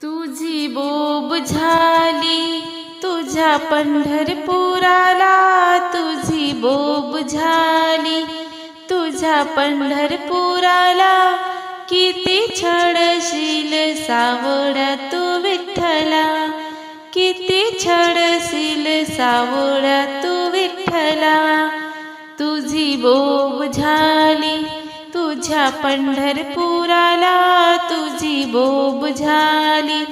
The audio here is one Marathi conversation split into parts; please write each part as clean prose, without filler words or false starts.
तुझी बोब झाली तुझ्या पंढरपुराला, तुझी बोब झाली तुझ्या पंढरपुराला, किती छळशील सावळ्या तू विठ्ठला, किती छळशील सावळ्या तू विठ्ठला. तुझी बोब झाली तुझ्या पंढरपुराला, तुझी बोब झाली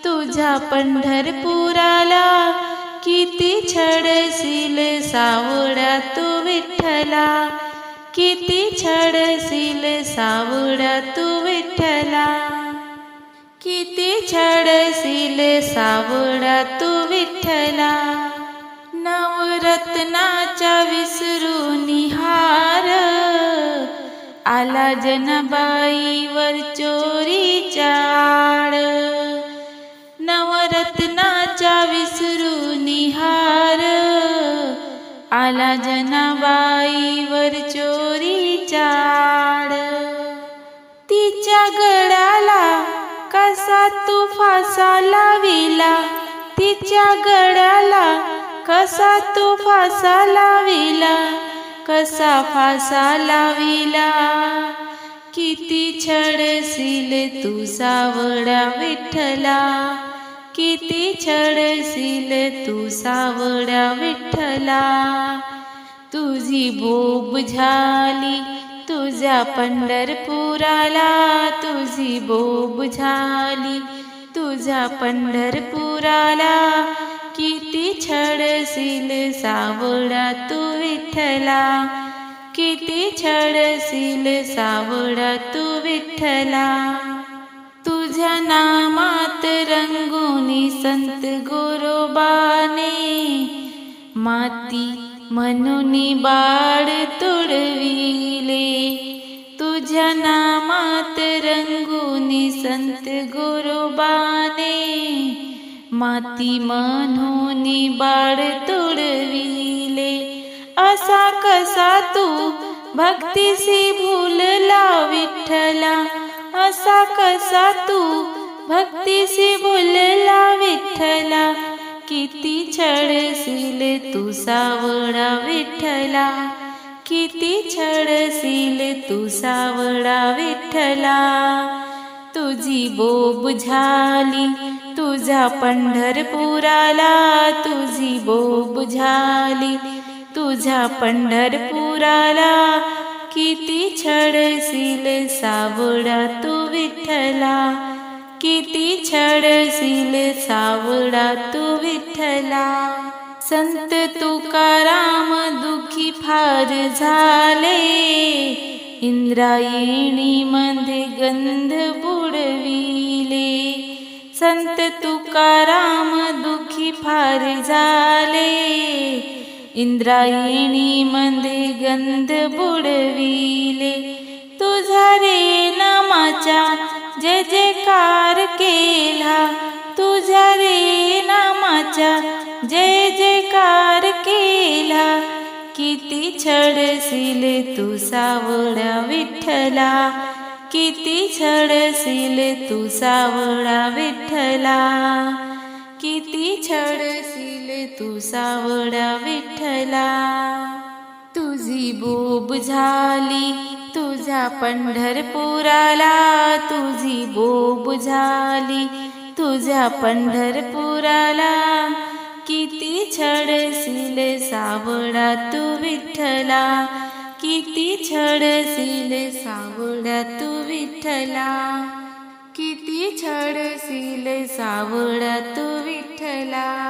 तुझ्या पंढरपुराला, किती छळशील सावळ्या तू विठ्ठला, किती छळशील सावळ्या तू विठ्ठला, किती छळशील सावळ्या तू विठ्ठला. नवरत्नाच्या विसरून हार, आला जनाबाईवर चोरीच्या आड. नवरत्नाच्या विसरून हार, आला जनाबाईवर चोरीच्या आड. तिच्या गळ्याला कसा तू फासा लाविला, तिच्या गळ्याला कसा तू फासा लाविला, कसा फासा लाविला. किती छळशील तू सावळ्या विठ्ठला, किती छळशील तू सावळ्या विठ्ठला. तुझी बोब झाली तुझ्या पंढरपुराला, तुझी बोब झाली तुझ्या पंढरपुराला, किती छळशील सावळ्या तू विठ्ठला, किती छळशील सावळ्या तू विठ्ठला. तुझ्या नामात रंगुनी संत गोरोबाने, माती म्हणून बाळ तुडविले. तुझ्या नामात रंगुनी संत गोरोबाने, माती म्हणून बाळ तुडविले. असा कसा तू भक्तीसी भुलला विठ्ठला, असा कसा तू भक्तीसी भुलला विठ्ठला. किती छळशील तू सावळा विठ्ठला, किती छळशील तू सावळा विठ्ठला. तुझी बोब झाली तुझ्या पंढरपुराला, तुझी बोब झाली तुझ्या पंढरपुराला, किती छळशील सावळा तू विठ्ठला, किती छळशील सावळा तू विठ्ठला. संत तुकाराम दुखी फार झाले, इंद्रायणी मध्ये गंध बुडविले. संत तुकाराम दुखी फार झाले, इंद्रायणी मध्ये गंध बुडविले. तुझा रे नामाचा जय जयकार केला, तुझ्या रे नामाचा जय जयकार केला. किती छळशील तू सावळा विठ्ठला, किती छळशील तू सावळा विठ्ठला, किती छळशील तू सावळा विठ्ठला. तुझी बोब झाली तुझ्या पंढरपुराला, तुझी बोब झाली तुझ्या पंढरपुराला, किती छळशील सावळा तू विठ्ठला, किती छळशील सावळा तू विठ्ठला, किती छळशील सावळा तू विठ्ठला.